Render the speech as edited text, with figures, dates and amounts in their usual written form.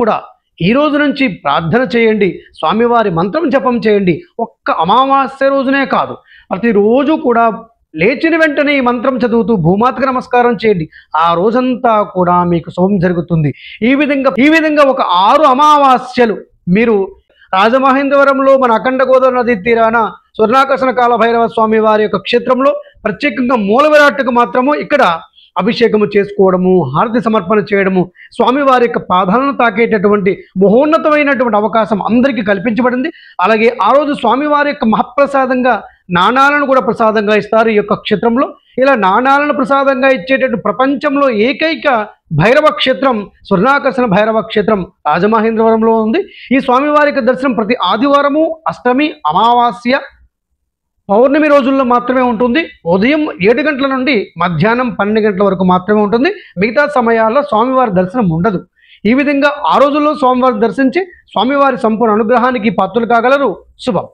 కూడా ఈ రోజు నుంచి ప్రార్థన చేయండి, స్వామివారి మంత్రం జపం చేయండి. ఒక్క అమావాస్య రోజునే కాదు, ప్రతిరోజు కూడా లేచిన వెంటనే ఈ మంత్రం చదువుతూ భూమాతకు నమస్కారం చేయండి. ఆ రోజంతా కూడా మీకు శుభం జరుగుతుంది. ఈ విధంగా ఒక 6 అమావాస్యలు మీరు రాజమహేంద్రవరంలో మన అఖండ గోదావరి నది తీరాన స్వర్ణాకర్షణ కాల భైరవ స్వామి వారి యొక్క క్షేత్రంలో ప్రత్యేకంగా మూల విరాట్కు మాత్రము ఇక్కడ అభిషేకము చేసుకోవడము, హారతి సమర్పణ చేయడము, స్వామివారి యొక్క పాదాలను తాకేటటువంటి మహోన్నతమైనటువంటి అవకాశం అందరికీ కల్పించబడింది. అలాగే ఆ రోజు స్వామివారి యొక్క మహాప్రసాదంగా నాణాలను కూడా ప్రసాదంగా ఇస్తారు ఈ యొక్క క్షేత్రంలో. ఇలా నాణాలను ప్రసాదంగా ఇచ్చేటటువంటి ప్రపంచంలో ఏకైక భైరవ క్షేత్రం స్వర్ణాకర్షణ భైరవ క్షేత్రం రాజమహేంద్రవరంలో ఉంది. ఈ స్వామివారి యొక్క దర్శనం ప్రతి ఆదివారము, అష్టమి, అమావాస్య, పౌర్ణమి రోజుల్లో మాత్రమే ఉంటుంది. ఉదయం 7 గంటల నుండి మధ్యాహ్నం 12 గంటల వరకు మాత్రమే ఉంటుంది. మిగతా సమయాల్లో స్వామివారి దర్శనం ఉండదు. ఈ విధంగా ఆ రోజుల్లో స్వామివారిని దర్శించి స్వామివారి సంపూర్ణ అనుగ్రహానికి పాత్రలు కాగలరు. శుభం.